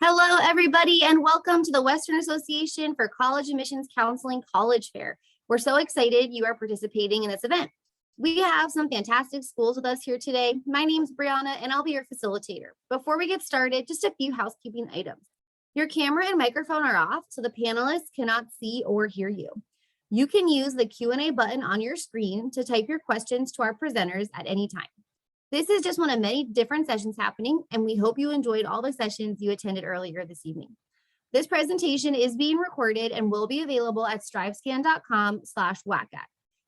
Hello, everybody, and welcome to the Western Association for College Admissions Counseling College Fair. We're so excited you are participating in this event. We have some fantastic schools with us here today. My name's Brianna, and I'll be your facilitator. Before we get started, just a few housekeeping items. Your camera and microphone are off, so the panelists cannot see or hear you. You can use the Q&A button on your screen to type your questions to our presenters at any time. This is just one of many different sessions happening, and we hope you enjoyed all the sessions you attended earlier this evening. This presentation is being recorded and will be available at strivescan.com/WACAC.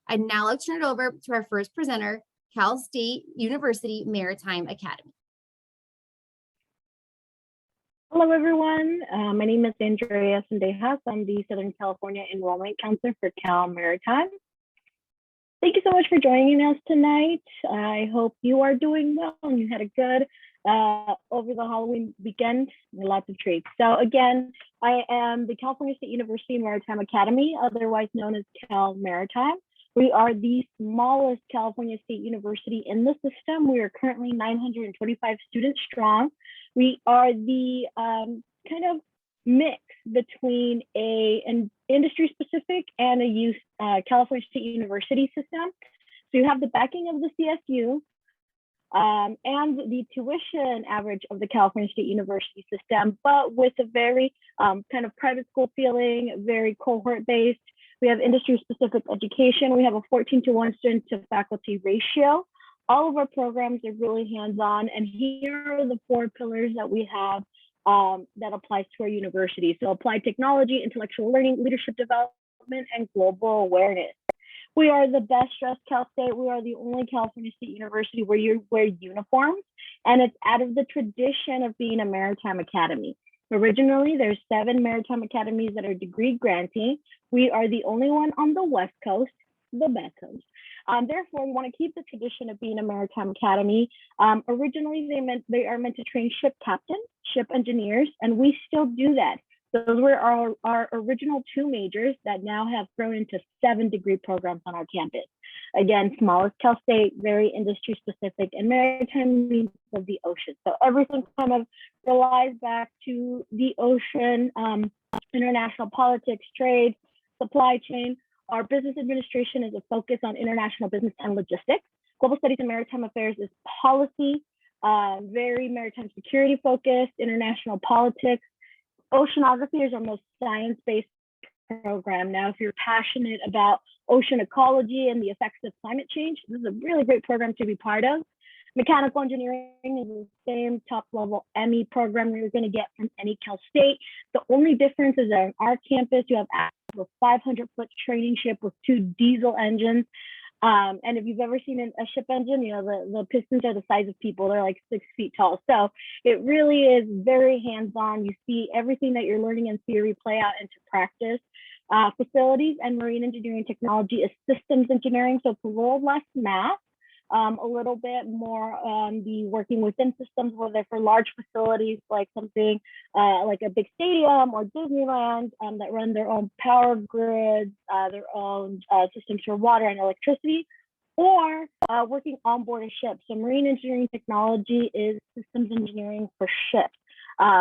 I'd now like to turn it over to our first presenter, Cal State University Maritime Academy. Hello, everyone. My name is Andrea Sendejas. I'm the Southern California Enrollment Counselor for Cal Maritime. Thank you so much for joining us tonight. I hope you are doing well and you had a good over the Halloween weekend, lots of treats. So again, I am the California State University Maritime Academy, otherwise known as Cal Maritime. We are the smallest California State University in the system. We are currently 925 students strong. We are the kind of mix between an industry specific and a youth California State University system. So you have the backing of the CSU and the tuition average of the California State University system, but with a very kind of private school feeling, very cohort based. We have industry specific education. We have a 14:1 student to faculty ratio. All of our programs are really hands-on, and here are the 4 pillars that we have that applies to our university. So applied technology, intellectual learning, leadership development, and global awareness. We are the best dressed Cal State. We are the only California State University where you wear uniforms, and it's out of the tradition of being a maritime academy. Originally, there's 7 maritime academies that are degree granting. We are the only one on the West Coast, the best coast. Therefore, we want to keep the tradition of being a maritime academy. Originally, they are meant to train ship captains, ship engineers, and we still do that. Those were our original 2 majors that now have grown into 7 degree programs on our campus. Again, smallest Cal State, very industry specific, and maritime means of the ocean. So everything kind of relies back to the ocean, international politics, trade, supply chain. Our business administration is a focus on international business and logistics. Global studies and maritime affairs is policy, very maritime security focused, international politics. Oceanography is our most science-based program. Now, if you're passionate about ocean ecology and the effects of climate change, this is a really great program to be part of. Mechanical engineering is the same top level ME program you're going to get from any Cal State. The only difference is that on our campus, you have access to a 500-foot training ship with 2 diesel engines. And if you've ever seen a ship engine, you know, the pistons are the size of people. They're like 6 feet tall. So it really is very hands-on. You see everything that you're learning in theory play out into practice. Facilities and marine engineering technology is systems engineering. So it's a little less math. A little bit more the working within systems, whether for large facilities like something like a big stadium or Disneyland that run their own power grids, their own systems for water and electricity, or working on board a ship. So marine engineering technology is systems engineering for ships.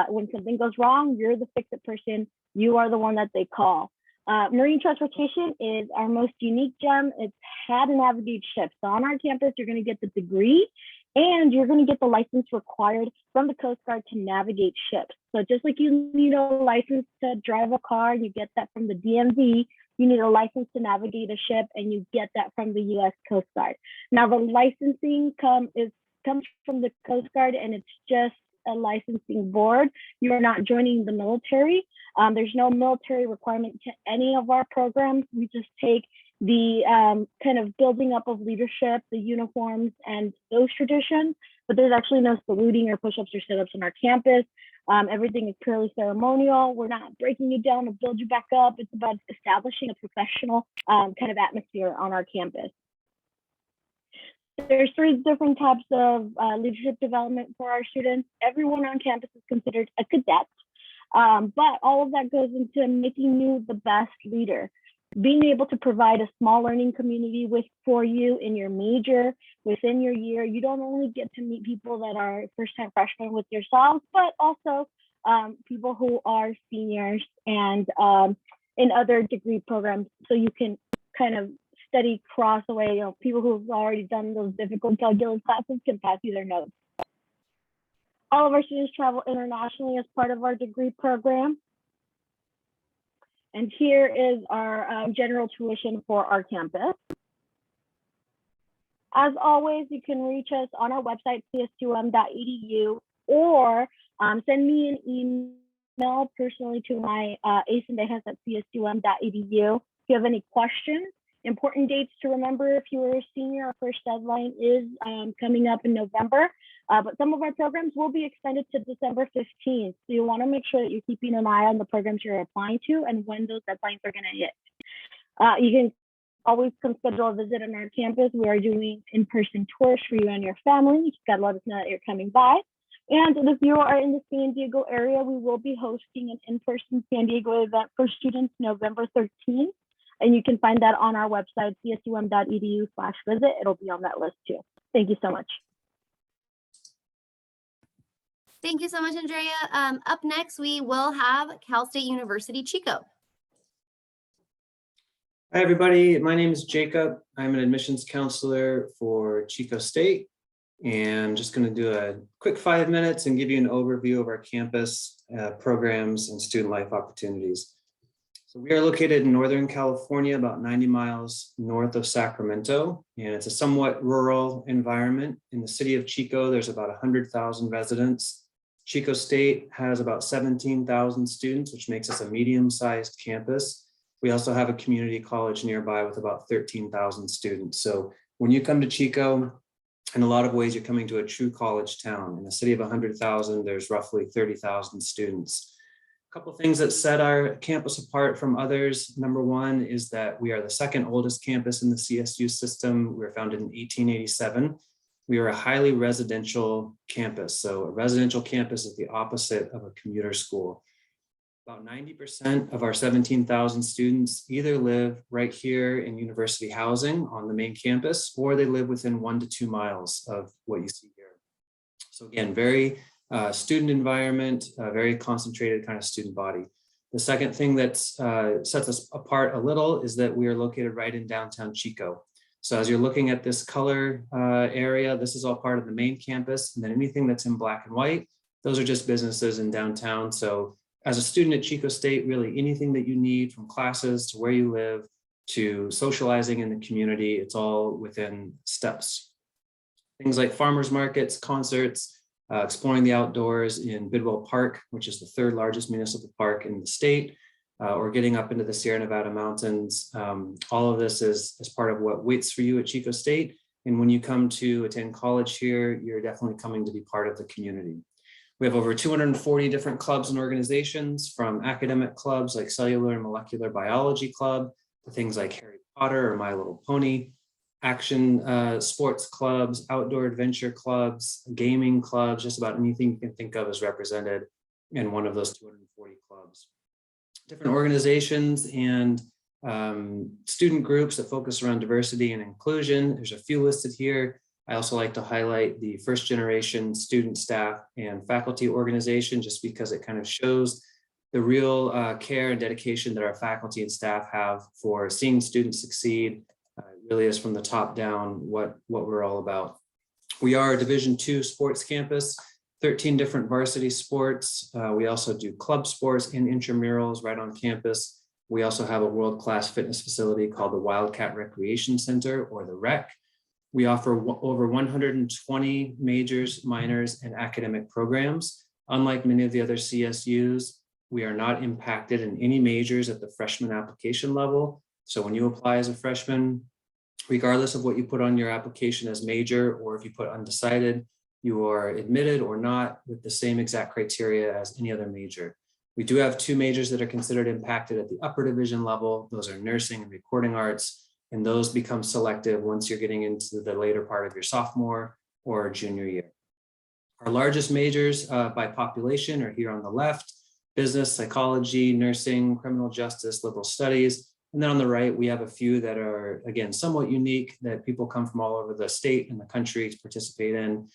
When something goes wrong, you're the fix-it person. You are the one that they call. Marine transportation is our most unique gem. It's how to navigate ships. So on our campus, you're going to get the degree and you're going to get the license required from the Coast Guard to navigate ships. So just like you need a license to drive a car, you get that from the DMV, you need a license to navigate a ship, and you get that from the U.S. Coast Guard. Now, the licensing comes from the Coast Guard, and it's just a licensing board. You are not joining the military. There's no military requirement to any of our programs. We just take the kind of building up of leadership, the uniforms, and those traditions, but there's actually no saluting or push-ups or sit-ups on our campus. Everything is purely ceremonial. We're not breaking you down to build you back up. It's about establishing a professional kind of atmosphere on our campus. There's 3 different types of leadership development for our students. Everyone on campus is considered a cadet, but all of that goes into making you the best leader. Being able to provide a small learning community for you in your major, within your year. You don't only get to meet people that are first-time freshmen with yourselves, but also people who are seniors and in other degree programs, so you can kind of study cross away. People who've already done those difficult calculus classes can pass you their notes. All of our students travel internationally as part of our degree program. And here is our general tuition for our campus. As always, you can reach us on our website, csum.edu, or send me an email personally to my acendejas@csum.edu if you have any questions. Important dates to remember if you were a senior, our first deadline is coming up in November, but some of our programs will be extended to December 15th. So you want to make sure that you're keeping an eye on the programs you're applying to and when those deadlines are going to hit. You can always come schedule a visit on our campus. We are doing in-person tours for you and your family. You just got to let us know that you're coming by. And if you are in the San Diego area, we will be hosting an in-person San Diego event for students November 13th. And you can find that on our website, csum.edu/visit. It'll be on that list too. Thank you so much. Thank you so much, Andrea. Up next, we will have Cal State University, Chico. Hi, everybody. My name is Jacob. I'm an admissions counselor for Chico State. And I'm just going to do a quick 5 minutes and give you an overview of our campus programs and student life opportunities. So we are located in Northern California, about 90 miles north of Sacramento, and it's a somewhat rural environment. In the city of Chico, there's about 100,000 residents. Chico State has about 17,000 students, which makes us a medium-sized campus. We also have a community college nearby with about 13,000 students. So when you come to Chico, in a lot of ways, you're coming to a true college town. In a city of 100,000, there's roughly 30,000 students. A couple of things that set our campus apart from others. Number one is that we are the second oldest campus in the CSU system. We were founded in 1887. We are a highly residential campus. So a residential campus is the opposite of a commuter school. About 90% of our 17,000 students either live right here in university housing on the main campus, or they live within 1 to 2 miles of what you see here. So again, very student environment, very concentrated kind of student body. The second thing that sets us apart a little is that we are located right in downtown Chico. So as you're looking at this color area, this is all part of the main campus. And then anything that's in black and white, those are just businesses in downtown. So as a student at Chico State, really anything that you need from classes to where you live to socializing in the community, it's all within steps. Things like farmers markets, concerts, exploring the outdoors in Bidwell Park, which is the third largest municipal park in the state, or getting up into the Sierra Nevada mountains. All of this is part of what waits for you at Chico State. And when you come to attend college here, you're definitely coming to be part of the community. We have over 240 different clubs and organizations, from academic clubs like Cellular and Molecular Biology Club to things like Harry Potter or My Little Pony, action sports clubs, outdoor adventure clubs, gaming clubs, just about anything you can think of is represented in one of those 240 clubs. Different organizations and student groups that focus around diversity and inclusion. There's a few listed here. I also like to highlight the first generation student, staff, and faculty organization, just because it kind of shows the real care and dedication that our faculty and staff have for seeing students succeed. It really is from the top down what we're all about. We are a Division II sports campus, 13 different varsity sports. We also do club sports and intramurals right on campus. We also have a world-class fitness facility called the Wildcat Recreation Center, or the REC. We offer over 120 majors, minors, and academic programs. Unlike many of the other CSUs, we are not impacted in any majors at the freshman application level. So when you apply as a freshman, regardless of what you put on your application as major, or if you put undecided, you are admitted or not with the same exact criteria as any other major. We do have 2 majors that are considered impacted at the upper division level. Those are nursing and recording arts. And those become selective once you're getting into the later part of your sophomore or junior year. Our largest majors by population are here on the left: business, psychology, nursing, criminal justice, liberal studies. And then on the right, we have a few that are, again, somewhat unique that people come from all over the state and the country to participate in.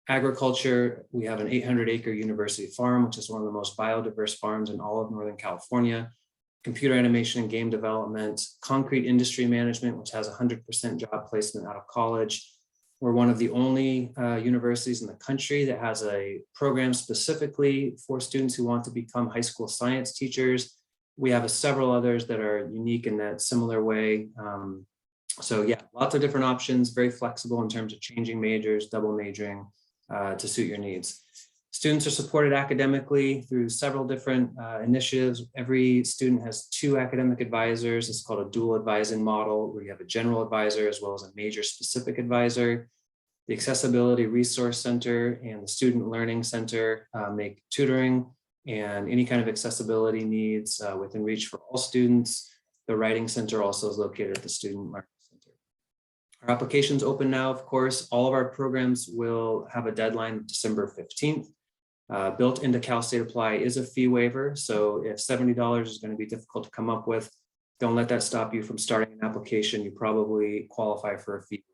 Agriculture, we have an 800-acre university farm, which is one of the most biodiverse farms in all of Northern California. Computer animation and game development, concrete industry management, which has 100% job placement out of college. We're one of the only universities in the country that has a program specifically for students who want to become high school science teachers. We have several others that are unique in that similar way. So yeah, lots of different options, very flexible in terms of changing majors, double majoring to suit your needs. Students are supported academically through several different initiatives. Every student has 2 academic advisors. It's called a dual advising model, where you have a general advisor as well as a major specific advisor. The Accessibility Resource Center and the Student Learning Center make tutoring and any kind of accessibility needs within reach for all students. The Writing Center also is located at the Student Learning Center. Our application's open now, of course. All of our programs will have a deadline of December 15th. Built into Cal State Apply is a fee waiver. So if $70 is going to be difficult to come up with, don't let that stop you from starting an application. You probably qualify for a fee waiver.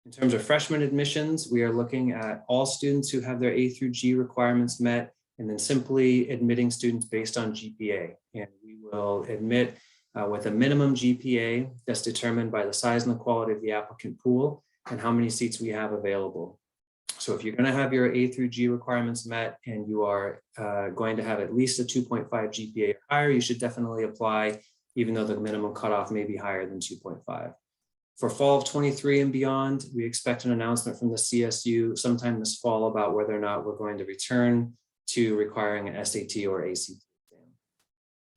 In terms of freshman admissions, we are looking at all students who have their A through G requirements met, and then simply admitting students based on GPA. And we will admit with a minimum GPA that's determined by the size and the quality of the applicant pool and how many seats we have available. So if you're going to have your A through G requirements met and you are going to have at least a 2.5 GPA or higher, you should definitely apply, even though the minimum cutoff may be higher than 2.5. For fall of 23 and beyond, we expect an announcement from the CSU sometime this fall about whether or not we're going to return to requiring an SAT or ACT exam.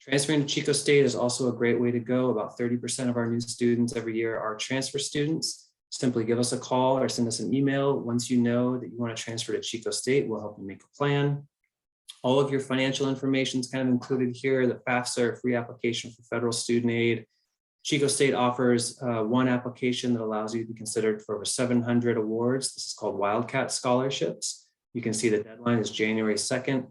Transferring to Chico State is also a great way to go. About 30% of our new students every year are transfer students. Simply give us a call or send us an email. Once you know that you want to transfer to Chico State, we'll help you make a plan. All of your financial information is kind of included here. The FAFSA, free application for federal student aid. Chico State offers one application that allows you to be considered for over 700 awards. This is called WACAC scholarships. You can see the deadline is January 2nd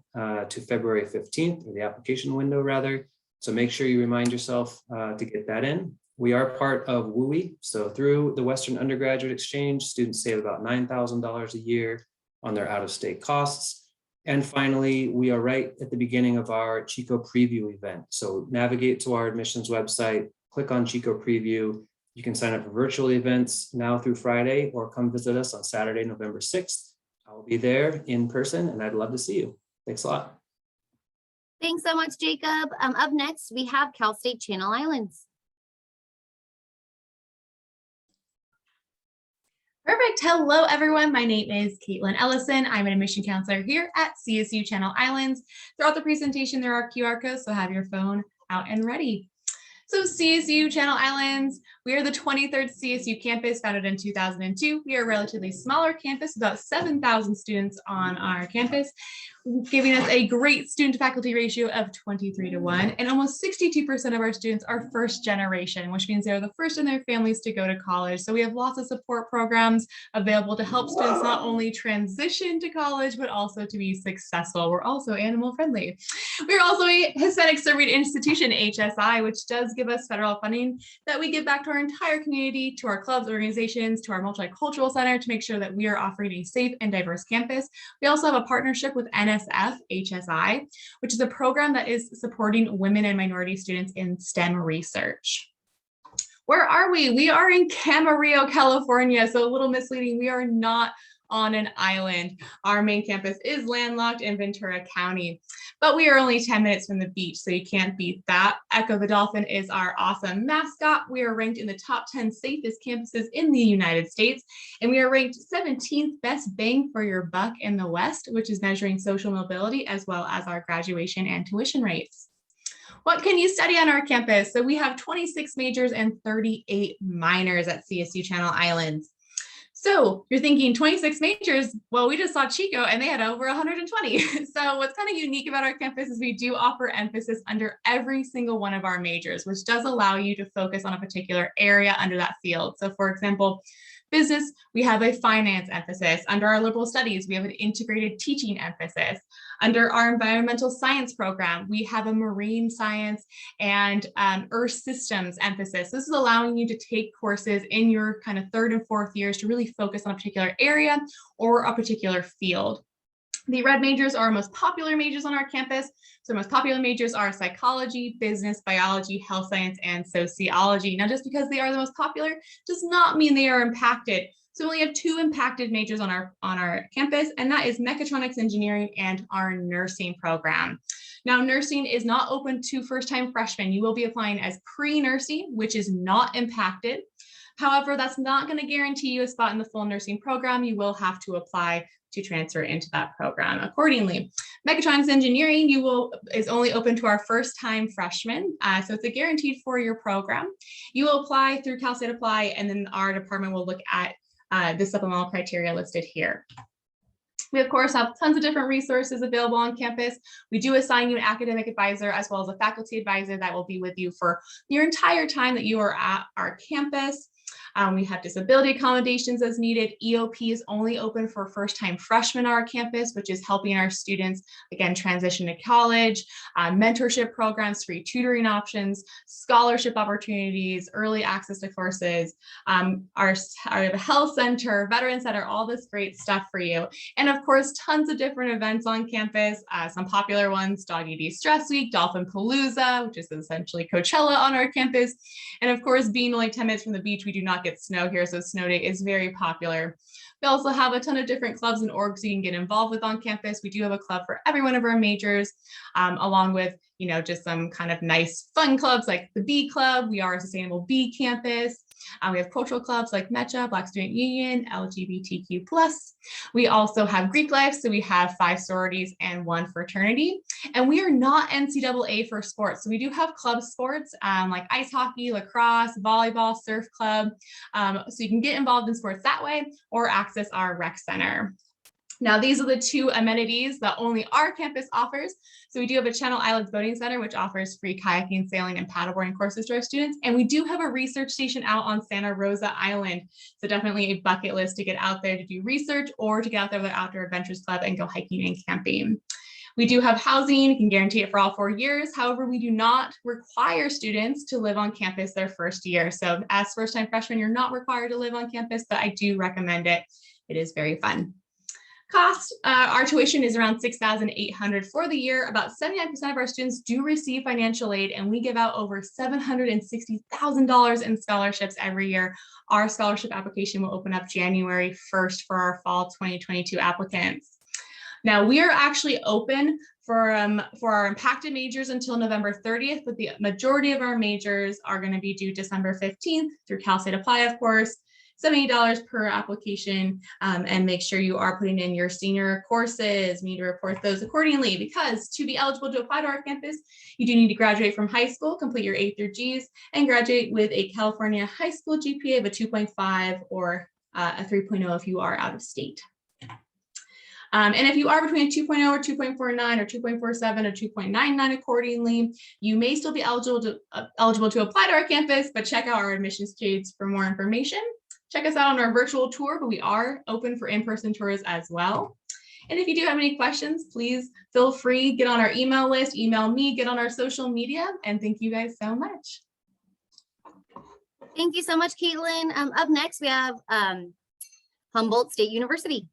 to February 15th, or the application window rather. So make sure you remind yourself to get that in. We are part of WUI. So through the Western Undergraduate Exchange, students save about $9,000 a year on their out-of-state costs. And finally, we are right at the beginning of our Chico Preview event. So navigate to our admissions website, click on Chico Preview. You can sign up for virtual events now through Friday, or come visit us on Saturday, November 6th. I will be there in person and I'd love to see you. Thanks a lot. Thanks so much, Jacob. Up next, we have Cal State Channel Islands. Perfect. Hello, everyone. My name is Caitlin Ellison. I'm an admission counselor here at CSU Channel Islands. Throughout the presentation, there are QR codes, so have your phone out and ready. So CSU Channel Islands, we are the 23rd CSU campus, founded in 2002. We are a relatively smaller campus, about 7,000 students on our campus, giving us a great student-to-faculty ratio of 23:1. And almost 62% of our students are first generation, which means they're the first in their families to go to college. So we have lots of support programs available to help students not only transition to college, but also to be successful. We're also animal friendly. We're also a Hispanic serving institution, HSI, which does give us federal funding that we give back to our entire community, to our clubs, organizations, to our multicultural center to make sure that we are offering a safe and diverse campus. We also have a partnership with NSF HSI, which is a program that is supporting women and minority students in STEM research. Where are we? We are in Camarillo, California. So a little misleading. We are not on an island. Our main campus is landlocked in Ventura County, but we are only 10 minutes from the beach, so you can't beat that. Echo the Dolphin is our awesome mascot. We are ranked in the top 10 safest campuses in the United States, and we are ranked 17th best bang for your buck in the West, which is measuring social mobility as well as our graduation and tuition rates. What can you study on our campus? So we have 26 majors and 38 minors at CSU Channel Islands. So you're thinking 26 majors, well, we just saw Chico and they had over 120. So what's kind of unique about our campus is we do offer emphasis under every single one of our majors, which does allow you to focus on a particular area under that field. So for example, business, we have a finance emphasis. Under our liberal studies, we have an integrated teaching emphasis. Under our environmental science program, we have a marine science and earth systems emphasis. This is allowing you to take courses in your kind of 3rd and 4th years to really focus on a particular area or a particular field. The red majors are our most popular majors on our campus. So most popular majors are psychology, business, biology, health science, and sociology. Now, just because they are the most popular does not mean they are impacted. So we only have 2 impacted majors on our campus, and that is mechatronics engineering and our nursing program. Now, nursing is not open to first-time freshmen. You will be applying as pre-nursing, which is not impacted. However, that's not going to guarantee you a spot in the full nursing program. You will have to apply to transfer into that program accordingly. Mechatronics engineering is only open to our first-time freshmen, so it's a guaranteed 4-year program. You will apply through Cal State Apply, and then our department will look at the supplemental criteria listed here. We, of course, have tons of different resources available on campus. We do assign you an academic advisor as well as a faculty advisor that will be with you for your entire time that you are at our campus. We have disability accommodations as needed. EOP is only open for first-time freshmen on our campus, which is helping our students, again, transition to college, mentorship programs, free tutoring options, scholarship opportunities, early access to courses, our health center, veteran center, all this great stuff for you. And of course, tons of different events on campus, some popular ones, Dog ED Stress Week, Dolphin Palooza, which is essentially Coachella on our campus. And of course, being only 10 minutes from the beach, we do not get snow here, so snow day is very popular. We also have a ton of different clubs and orgs you can get involved with on campus. We do have a club for every one of our majors, along with, just some kind of nice fun clubs like the Bee Club. We are a sustainable bee campus. We have cultural clubs like MECHA, Black Student Union, LGBTQ+. We also have Greek life, so we have 5 sororities and 1 fraternity. And we are not NCAA for sports. So we do have club sports like ice hockey, lacrosse, volleyball, surf club. So you can get involved in sports that way or access our rec center. Now, these are the 2 amenities that only our campus offers. So we do have a Channel Islands Boating Center, which offers free kayaking, sailing, and paddleboarding courses to our students. And we do have a research station out on Santa Rosa Island. So definitely a bucket list to get out there to do research or to get out there with our Outdoor Adventures Club and go hiking and camping. We do have housing, you can guarantee it for all 4 years. However, we do not require students to live on campus their first year. So as first-time freshmen, you're not required to live on campus, but I do recommend it. It is very fun. Cost, our tuition is around $6,800 for the year. About 79% of our students do receive financial aid, and we give out over $760,000 in scholarships every year. Our scholarship application will open up January 1st for our fall 2022 applicants. Now, we are actually open for our impacted majors until November 30th, but the majority of our majors are going to be due December 15th through Cal State Apply, of course. $70 per application, and make sure you are putting in your senior courses. You need to report those accordingly, because to be eligible to apply to our campus, you do need to graduate from high school, complete your A through Gs, and graduate with a California high school GPA of a 2.5 or a 3.0 if you are out of state. And if you are between a 2.0 or 2.49 or 2.47 or 2.99 accordingly, you may still be eligible to apply to our campus, but check out our admissions page for more information. Check us out on our virtual tour, but we are open for in-person tours as well. And if you do have any questions, please feel free, get on our email list, email me, get on our social media, and thank you guys so much. Thank you so much, Caitlin. Up next, we have Humboldt State University.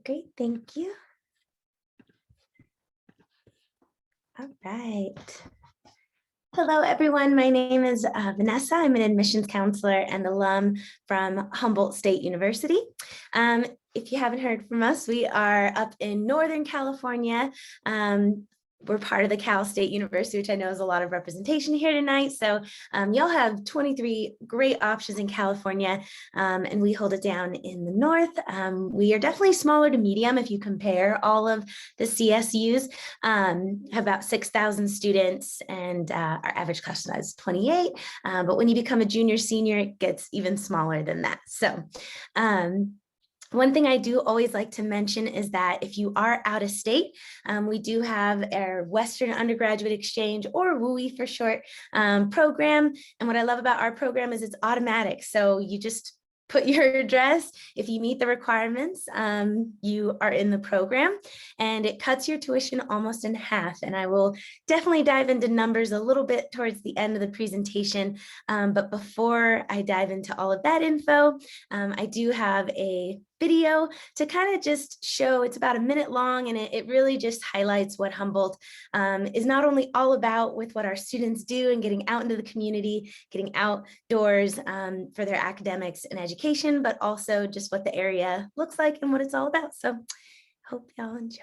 Great, thank you. All right. Hello, everyone. My name is Vanessa. I'm an admissions counselor and alum from Humboldt State University. If you haven't heard from us, we are up in Northern California. We're part of the Cal State University, which I know is a lot of representation here tonight. So y'all have 23 great options in California, and we hold it down in the north. We are definitely smaller to medium if you compare all of the CSUs. Have about 6,000 students, and our average class size is 28. But when you become a junior, senior, it gets even smaller than that. So One thing I do always like to mention is that if you are out of state, we do have our Western Undergraduate Exchange, or WUI for short, program. And what I love about our program is it's automatic. So you just put your address. If you meet the requirements, you are in the program, and it cuts your tuition almost in half. And I will definitely dive into numbers a little bit towards the end of the presentation. But before I dive into all of that info, I do have a video to kind of just show. It's about a minute long, and it really just highlights what Humboldt is not only all about with what our students do and getting out into the community, getting outdoors for their academics and education, but also just what the area looks like and what it's all about. So hope y'all enjoy.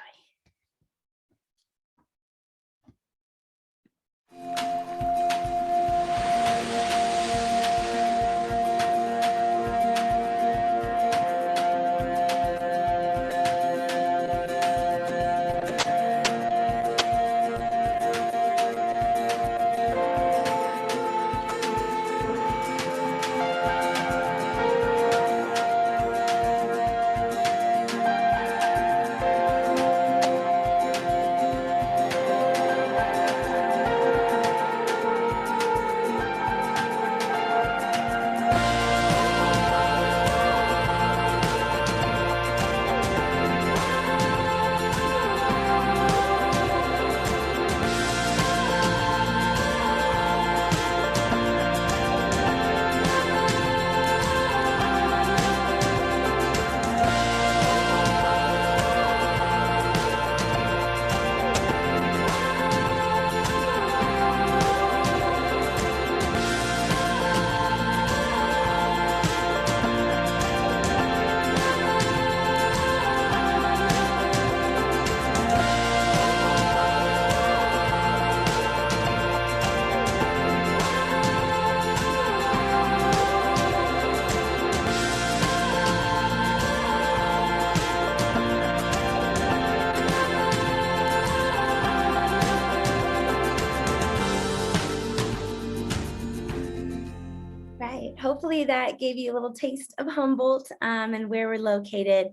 Hopefully that gave you a little taste of Humboldt and where we're located,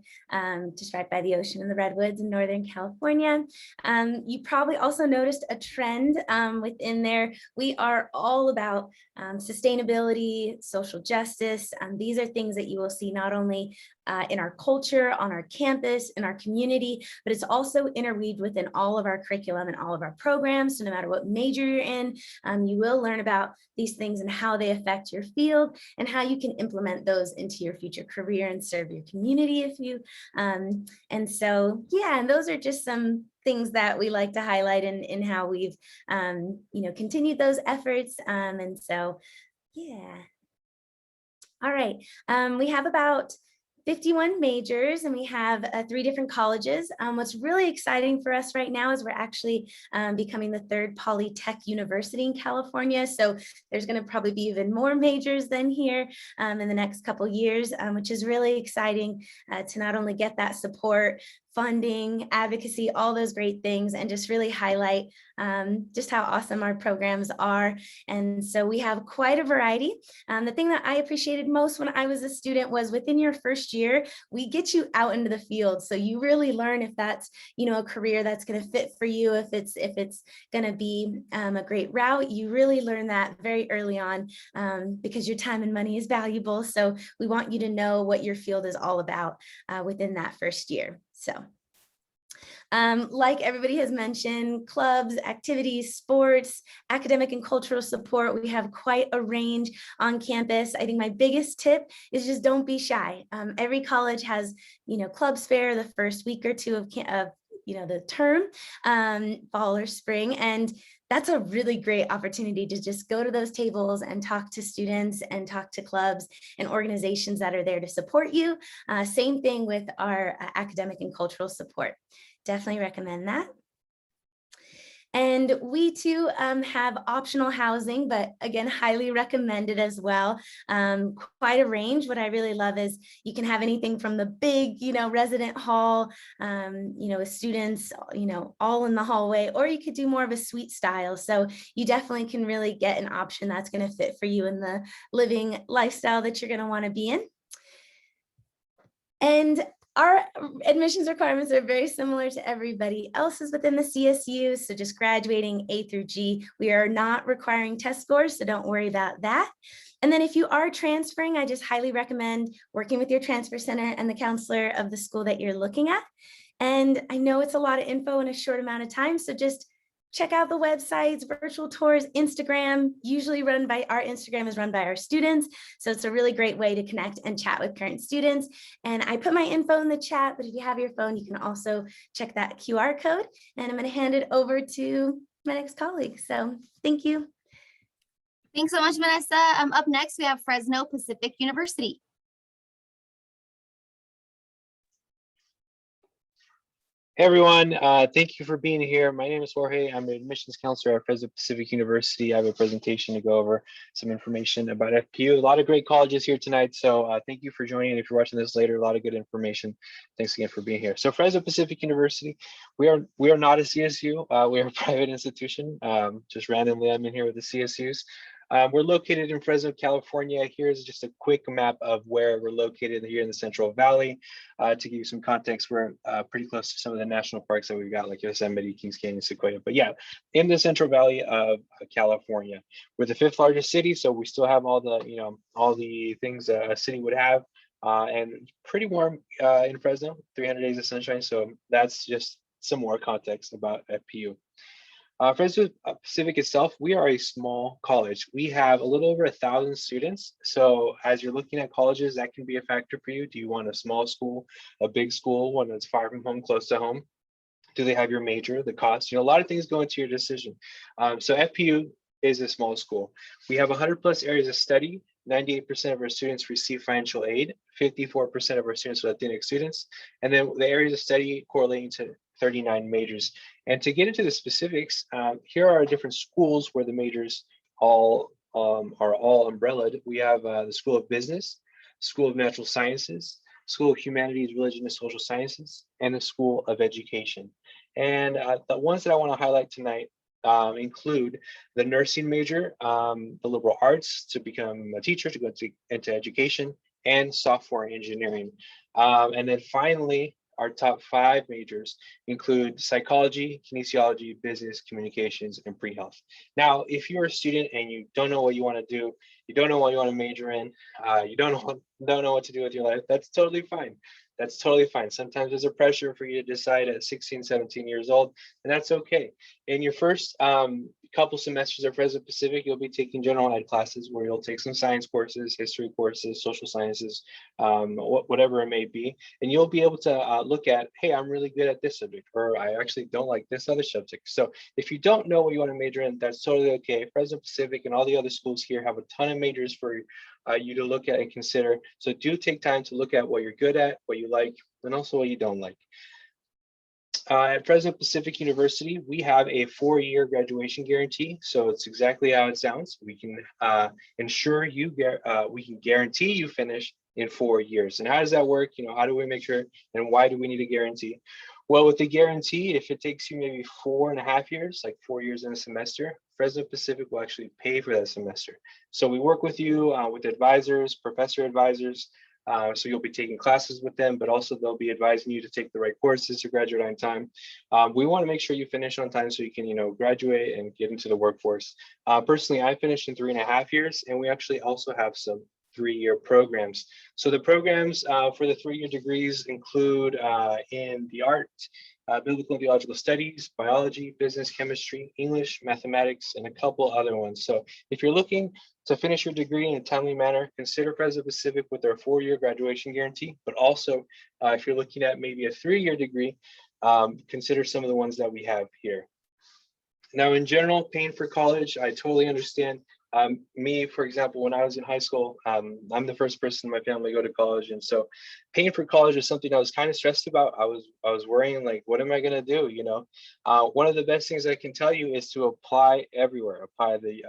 just right by the ocean in the Redwoods in Northern California. You probably also noticed a trend within there. We are all about sustainability, social justice. These are things that you will see not only in our culture, on our campus, in our community, but it's also interweaved within all of our curriculum and all of our programs. So no matter what major you're in, you will learn about these things and how they affect your field and how you can implement those into your future career and serve your community if you, and so, yeah, and those are just some things that we like to highlight in how we've, continued those efforts. And so, yeah. All right, we have about 51 majors, and we have 3 different colleges. What's really exciting for us right now is we're actually becoming the 3rd Polytech University in California. So there's going to probably be even more majors than here in the next couple years, which is really exciting to not only get that support, funding, advocacy, all those great things, and just really highlight just how awesome our programs are. And so we have quite a variety. The thing that I appreciated most when I was a student was within your first year, we get you out into the field. So you really learn if that's, a career that's going to fit for you, if it's going to be a great route. You really learn that very early on because your time and money is valuable. So we want you to know what your field is all about within that first year. So like everybody has mentioned, clubs, activities, sports, academic and cultural support, we have quite a range on campus. I think my biggest tip is just don't be shy. Every college has, clubs fair the first week or two of the term, fall or spring, and that's a really great opportunity to just go to those tables and talk to students and talk to clubs and organizations that are there to support you. Same thing with our academic and cultural support. Definitely recommend that. And we too have optional housing, but again, highly recommended as well. Quite a range. What I really love is you can have anything from the big, resident hall, with students, all in the hallway, or you could do more of a suite style. So you definitely can really get an option that's going to fit for you in the living lifestyle that you're going to want to be in. And our admissions requirements are very similar to everybody else's within the CSU. So just graduating A through G, we are not requiring test scores, so don't worry about that. And then if you are transferring, I just highly recommend working with your transfer center and the counselor of the school that you're looking at. And I know it's a lot of info in a short amount of time, so just check out the websites, virtual tours, Instagram, usually run by our Instagram is run by our students. So it's a really great way to connect and chat with current students. And I put my info in the chat, but if you have your phone, you can also check that QR code. And I'm going to hand it over to my next colleague. So thank you. Thanks so much, Vanessa. Up next, we have Fresno Pacific University. Hey everyone, thank you for being here. My name is Jorge. I'm an admissions counselor at Fresno Pacific University. I have a presentation to go over some information about FPU. A lot of great colleges here tonight, so thank you for joining. If you're watching this later, a lot of good information. Thanks again for being here. So Fresno Pacific University, we are not a CSU. We are a private institution. Just randomly, I'm in here with the CSUs. We're located in Fresno, California. Here's just a quick map of where we're located here in the Central Valley. To give you some context, we're pretty close to some of the national parks that we've got, like Yosemite, Kings Canyon, Sequoia. But yeah, in the Central Valley of California, we're the 5th largest city, so we still have all the all the things a city would have, and pretty warm in Fresno, 300 days of sunshine. So that's just some more context about FPU. Fresno Pacific itself, we are a small college. We have a little over 1,000 students. So as you're looking at colleges, that can be a factor for you. Do you want a small school, a big school, one that's far from home, close to home? Do they have your major, the cost? A lot of things go into your decision. So FPU is a small school. We have 100+ areas of study. 98% of our students receive financial aid. 54% of our students are Latinx students. And then the areas of study correlating to 39 majors. And to get into the specifics, here are different schools where the majors are all umbrellaed. We have the School of Business, School of Natural Sciences, School of Humanities, Religion, and Social Sciences, and the School of Education. And the ones that I want to highlight tonight include the nursing major, the liberal arts to become a teacher, to go into education, and software engineering. And then finally, our top 5 majors include psychology, kinesiology, business, communications, and pre-health. Now, if you're a student and you don't know what you want to do, you don't know what you want to major in, you don't know what to do with your life, that's totally fine. That's totally fine. Sometimes there's a pressure for you to decide at 16, 17 years old, and that's okay. In your first couple semesters at Fresno Pacific, you'll be taking general ed classes where you'll take some science courses, history courses, social sciences, whatever it may be. And you'll be able to look at, hey, I'm really good at this subject, or I actually don't like this other subject. So if you don't know what you want to major in, that's totally okay. Fresno Pacific and all the other schools here have a ton of majors for you to look at and consider. So do take time to look at what you're good at, what you like, and also what you don't like. At Fresno Pacific University, we have a 4-year graduation guarantee. So it's exactly how it sounds. We can ensure you we can guarantee you finish in 4 years. And how does that work? How do we make sure, and why do we need a guarantee? Well, with the guarantee, if it takes you maybe 4.5 years, like 4 years in a semester, Fresno Pacific will actually pay for that semester. So we work with you with advisors, professor advisors. So you'll be taking classes with them, but also they'll be advising you to take the right courses to graduate on time. We want to make sure you finish on time so you can, graduate and get into the workforce. Personally, I finished in 3.5 years, and we actually also have some 3-year programs. So the programs for the 3-year degrees include in the art, biblical and theological studies, biology, business, chemistry, English, mathematics, and a couple other ones. So if you're looking to finish your degree in a timely manner, consider Fresno Pacific with their 4-year graduation guarantee. But also, if you're looking at maybe a 3-year degree, consider some of the ones that we have here. Now, in general, paying for college, I totally understand. Me, for example, when I was in high school, I'm the first person in my family to go to college, and so paying for college is something I was kind of stressed about. I was worrying, like, what am I gonna do? One of the best things I can tell you is to apply everywhere. Apply the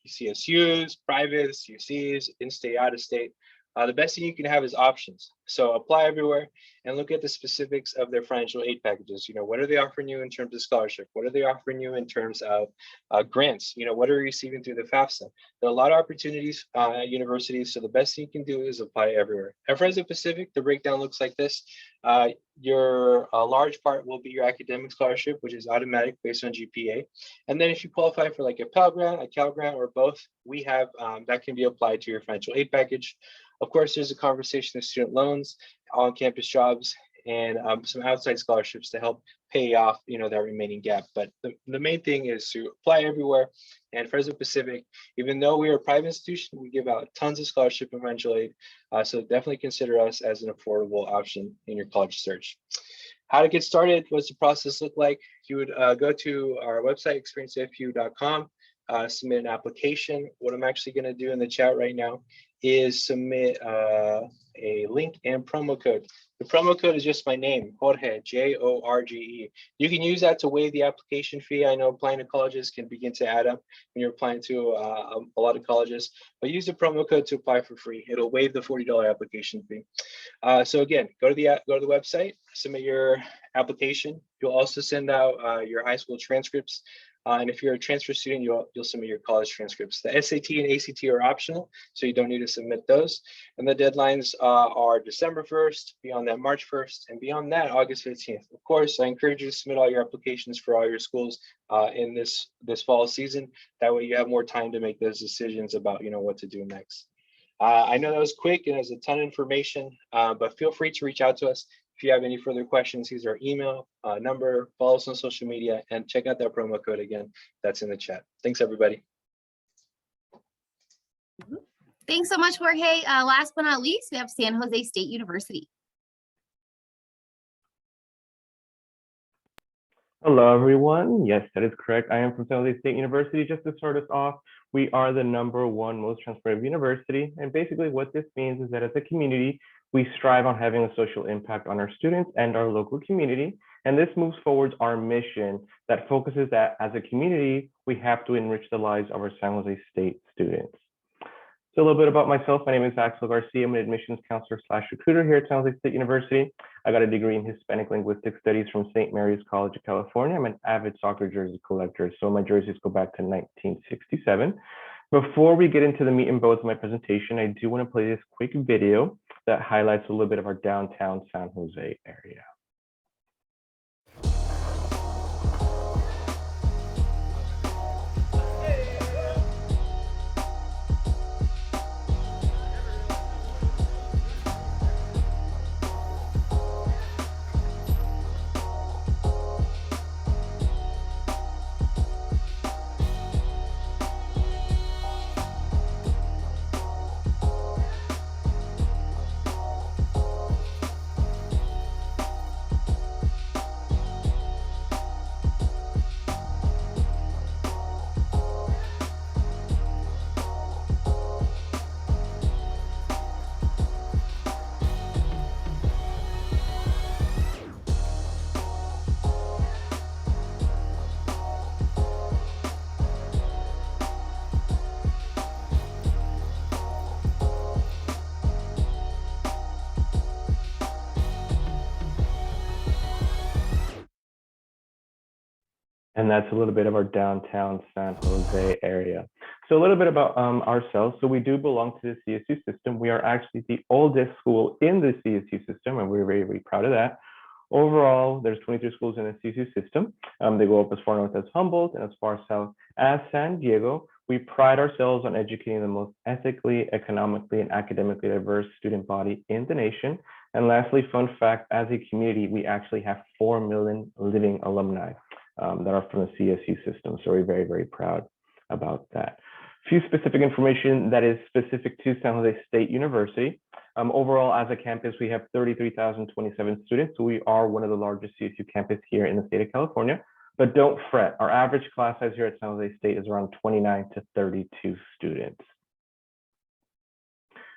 CSUs, privates, UCs, in-state, out-of-state. The best thing you can have is options. So apply everywhere and look at the specifics of their financial aid packages. What are they offering you in terms of scholarship? What are they offering you in terms of grants? What are you receiving through the FAFSA? There are a lot of opportunities at universities. So the best thing you can do is apply everywhere. At Fresno Pacific, the breakdown looks like this. Your large part will be your academic scholarship, which is automatic based on GPA. And then if you qualify for like a Pell Grant, a Cal Grant, or both, we have that can be applied to your financial aid package. Of course, there's a conversation of student loans, on-campus jobs, and some outside scholarships to help pay off, that remaining gap. But the main thing is to apply everywhere. And Fresno Pacific, even though we are a private institution, we give out tons of scholarship and financial aid. So definitely consider us as an affordable option in your college search. How to get started? What's the process look like? You would go to our website, experiencefpu.com, submit an application. What I'm actually going to do in the chat right now is submit a link and promo code. The promo code is just my name, Jorge, Jorge. You can use that to waive the application fee. I know applying to colleges can begin to add up when you're applying to a lot of colleges, but use the promo code to apply for free. It'll waive the $40 application fee. So again, go to the website, submit your application. You'll also send out your high school transcripts. And if you're a transfer student, you'll submit your college transcripts. The SAT and ACT are optional, so you don't need to submit those. And the deadlines are December 1st, beyond that March 1st, and beyond that August 15th. Of course, I encourage you to submit all your applications for all your schools in this fall season. That way you have more time to make those decisions about what to do next. I know that was quick and there's a ton of information, but feel free to reach out to us. If you have any further questions, here's our email, number, follow us on social media, and check out that promo code again. That's in the chat. Thanks, everybody. Thanks so much, Jorge. Last but not least, we have San Jose State University. Hello, everyone. Yes, that is correct. I am from San Jose State University. Just to start us off, we are the #1 most transformative university. And basically what this means is that as a community, we strive on having a social impact on our students and our local community. And this moves forward our mission that focuses that as a community, we have to enrich the lives of our San Jose State students. So a little bit about myself. My name is Axel Garcia. I'm an admissions counselor / recruiter here at San Jose State University. I got a degree in Hispanic Linguistic Studies from St. Mary's College of California. I'm an avid soccer jersey collector, so my jerseys go back to 1967. Before we get into the meat and bones of my presentation, I do want to play this quick video that highlights a little bit of our downtown San Jose area. And that's a little bit of our downtown San Jose area. So a little bit about ourselves. So we do belong to the CSU system. We are actually the oldest school in the CSU system, and we're very, very proud of that. Overall, there's 23 schools in the CSU system. They go up as far north as Humboldt and as far south as San Diego. We pride ourselves on educating the most ethically, economically, and academically diverse student body in the nation. And lastly, fun fact, as a community, we actually have 4 million living alumni that are from the CSU system. So we're very, very proud about that. A few specific information that is specific to San Jose State University. Overall, as a campus, we have 33,027 students. So we are one of the largest CSU campus here in the state of California. But don't fret, our average class size here at San Jose State is around 29 to 32 students.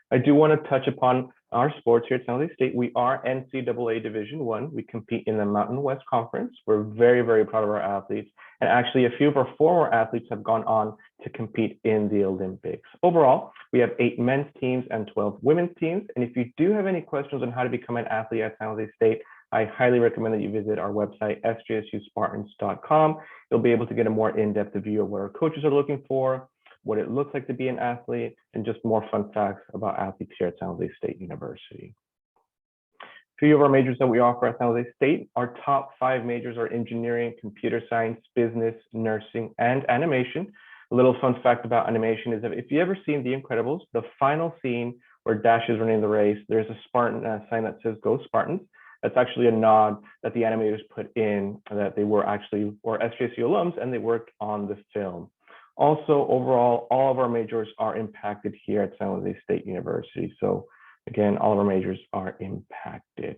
I do want to touch upon our sports here at San Jose State, we are NCAA Division I. We compete in the Mountain West Conference. We're very, very proud of our athletes. And actually, a few of our former athletes have gone on to compete in the Olympics. Overall, we have 8 men's teams and 12 women's teams. And if you do have any questions on how to become an athlete at San Jose State, I highly recommend that you visit our website, sjsuspartans.com. You'll be able to get a more in-depth view of what our coaches are looking for, what it looks like to be an athlete, and just more fun facts about athletes here at San Jose State University. A few of our majors that we offer at San Jose State, our top 5 majors are engineering, computer science, business, nursing, and animation. A little fun fact about animation is that if you ever seen The Incredibles, the final scene where Dash is running the race, there's a Spartan sign that says "Go Spartans." That's actually a nod that the animators put in, that they were actually SJSU alums and they worked on the film. Also, overall, all of our majors are impacted here at San Jose State University. So again, all of our majors are impacted.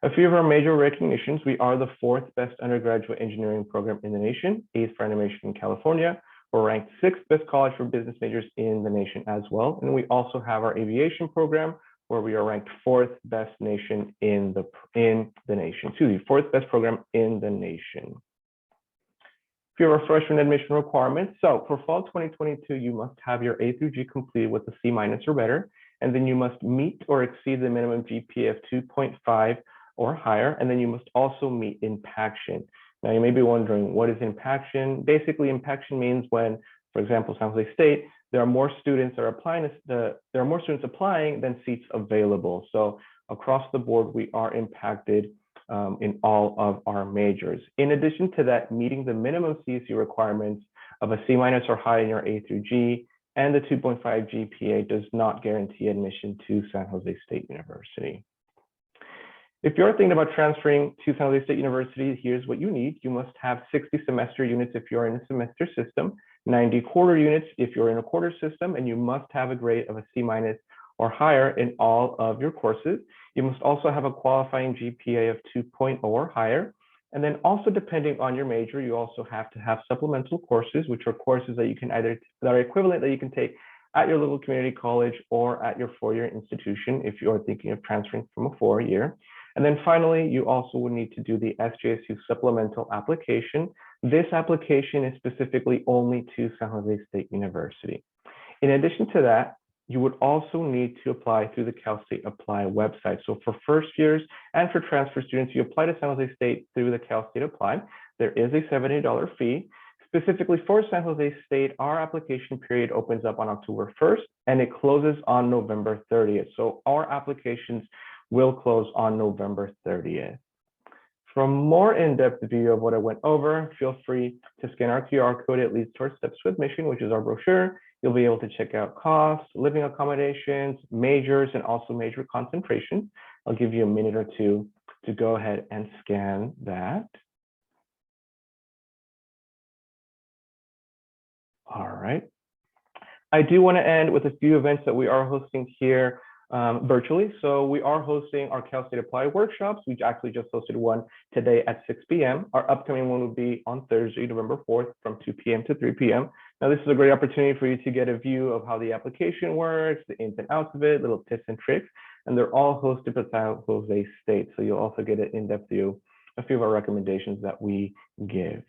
A few of our major recognitions: we are the 4th best undergraduate engineering program in the nation, 8th for animation in California. We're ranked 6th best college for business majors in the nation as well. And we also have our aviation program, where we are ranked 4th best nation in the nation. Excuse me, 4th best program in the nation. A few of our freshman admission requirements. So for fall 2022, you must have your A through G completed with a C- or better, and then you must meet or exceed the minimum GPA of 2.5 or higher, and then you must also meet Impaction. Now you may be wondering, what is Impaction? Basically, Impaction means when, for example, San Jose State, there are more students that are applying. There are more students applying than seats available. So across the board, we are impacted in all of our majors. In addition to that, meeting the minimum CSU requirements of a C- or high in your A through G and the 2.5 GPA does not guarantee admission to San Jose State University. If you're thinking about transferring to San Jose State University, here's what you need. You must have 60 semester units if you're in a semester system, 90 quarter units if you're in a quarter system, and you must have a grade of a C- or higher in all of your courses. You must also have a qualifying GPA of 2.0 or higher. And then also, depending on your major, you also have to have supplemental courses, which are courses that you can that are equivalent that you can take at your local community college or at your 4-year institution if you're thinking of transferring from a 4-year. And then finally, you also would need to do the SJSU supplemental application. This application is specifically only to San Jose State University. In addition to that, you would also need to apply through the Cal State Apply website. So for first years and for transfer students, you apply to San Jose State through the Cal State Apply. There is a $70 fee. Specifically for San Jose State, our application period opens up on October 1st and it closes on November 30th. So our applications will close on November 30th. For a more in-depth view of what I went over, feel free to scan our QR code. It leads to our steps to admission, which is our brochure. You'll be able to check out costs, living accommodations, majors, and also major concentrations. I'll give you a minute or two to go ahead and scan that. All right. I do want to end with a few events that we are hosting here virtually. So we are hosting our Cal State Apply workshops. We actually just hosted one today at 6 p.m. Our upcoming one will be on Thursday, November 4th from 2 p.m. to 3 p.m. Now, this is a great opportunity for you to get a view of how the application works, the ins and outs of it, little tips and tricks, and they're all hosted by San Jose State. So you'll also get an in-depth view, a few of our recommendations that we give.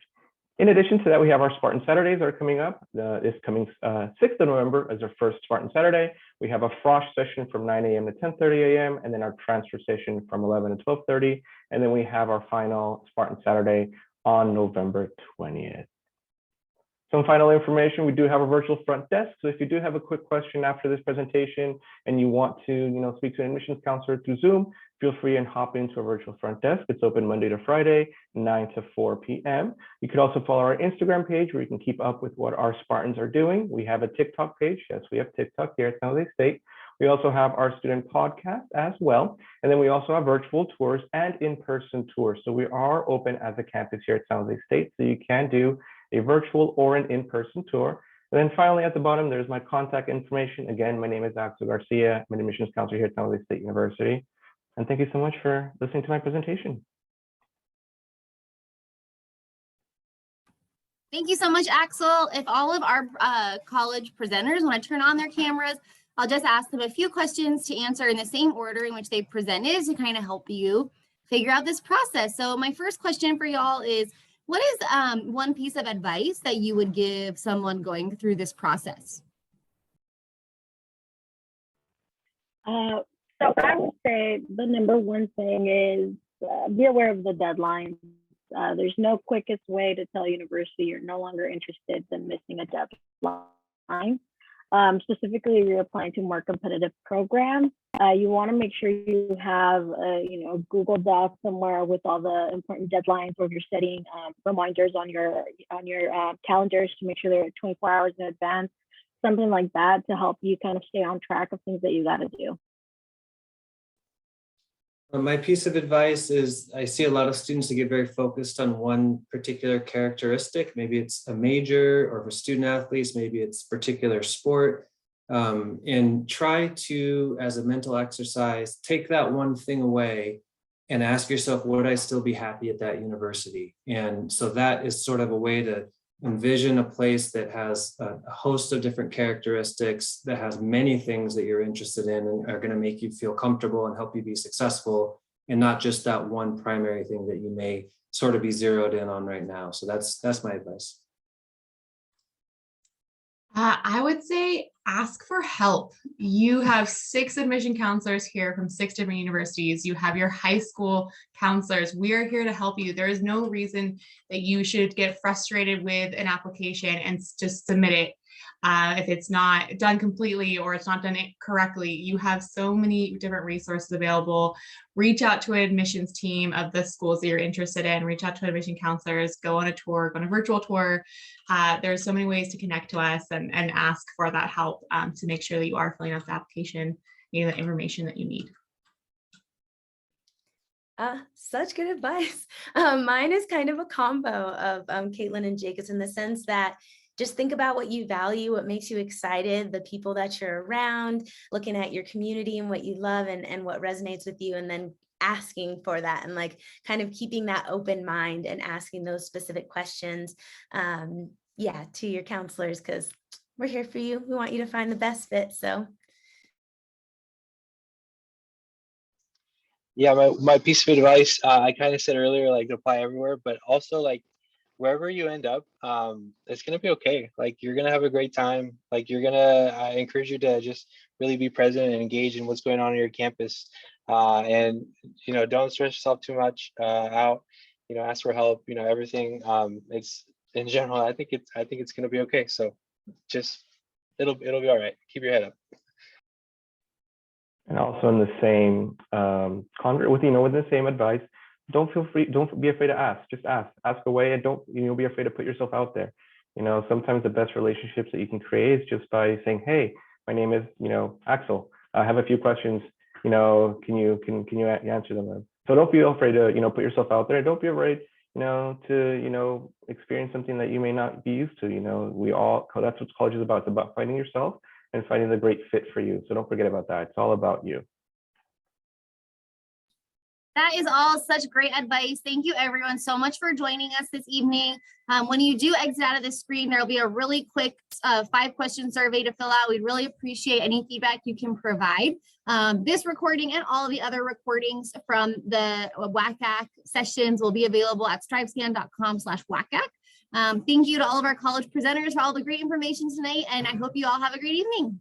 In addition to that, we have our Spartan Saturdays that are coming up. This coming 6th of November as our first Spartan Saturday. We have a frosh session from 9 a.m. to 10:30 a.m. and then our transfer session from 11 to 12:30. And then we have our final Spartan Saturday on November 20th. Some final information, we do have a virtual front desk. So if you do have a quick question after this presentation and you want to speak to an admissions counselor through Zoom, feel free and hop into a virtual front desk. It's open Monday to Friday, 9 to 4 p.m. You could also follow our Instagram page where you can keep up with what our Spartans are doing. We have a TikTok page. Yes, we have TikTok here at San Jose State. We also have our student podcast as well. And then we also have virtual tours and in-person tours. So we are open as a campus here at San Jose State. So you can do a virtual or an in-person tour. And then finally at the bottom, there's my contact information. Again, my name is Axel Garcia. I'm an admissions counselor here at San Jose State University. And thank you so much for listening to my presentation. Thank you so much, Axel. If all of our college presenters want to turn on their cameras, I'll just ask them a few questions to answer in the same order in which they presented to kind of help you figure out this process. So my first question for y'all is, what is one piece of advice that you would give someone going through this process? So I would say the number one thing is be aware of the deadlines. There's no quickest way to tell university you're no longer interested than missing a deadline. Specifically, if you're applying to more competitive programs, you want to make sure you have a Google Doc somewhere with all the important deadlines, or if you're setting reminders on your calendars to make sure they're 24 hours in advance, something like that to help you kind of stay on track of things that you got to do. My piece of advice is I see a lot of students that get very focused on one particular characteristic. Maybe it's a major, or for student athletes, maybe it's a particular sport. And try to, as a mental exercise, take that one thing away and ask yourself, would I still be happy at that university? And so that is sort of a way to envision a place that has a host of different characteristics, that has many things that you're interested in and are going to make you feel comfortable and help you be successful, and not just that one primary thing that you may sort of be zeroed in on right now. So that's my advice. I would say ask for help. You have 6 admission counselors here from 6 different universities. You have your high school counselors. We are here to help you. There is no reason that you should get frustrated with an application and just submit it. If it's not done completely or it's not done correctly, you have so many different resources available. Reach out to an admissions team of the schools that you're interested in. Reach out to admission counselors, go on a tour, go on a virtual tour. There's so many ways to connect to us and ask for that help to make sure that you are filling out the application, the information that you need. Such good advice. Mine is kind of a combo of Caitlin and Jacob's, in the sense that just think about what you value, what makes you excited, the people that you're around, looking at your community and what you love and what resonates with you, and then asking for that, and like kind of keeping that open mind and asking those specific questions, to your counselors, because we're here for you. We want you to find the best fit. So Yeah, my piece of advice, I kind of said earlier, like to apply everywhere, but also like wherever you end up, it's gonna be okay. Like you're gonna have a great time. Like I encourage you to just really be present and engage in what's going on your campus. And don't stress yourself too much out. Ask for help. Everything. It's in general. I think it's gonna be okay. So just it'll be all right. Keep your head up. And also in the same with the same advice, don't be afraid to ask. Just ask away, and don't be afraid to put yourself out there. Sometimes the best relationships that you can create is just by saying, hey, my name is Axel, I have a few questions, can you answer them? So don't be afraid to put yourself out there. Don't be afraid to experience something that you may not be used to. That's what college is about. It's about finding yourself and finding the great fit for you. So don't forget about that. It's all about you. That is all such great advice. Thank you everyone so much for joining us this evening. When you do exit out of the screen, there'll be a really quick 5-question survey to fill out. We'd really appreciate any feedback you can provide. This recording and all of the other recordings from the WACAC sessions will be available at strivescan.com/WACAC. Thank you to all of our college presenters for all the great information tonight, and I hope you all have a great evening.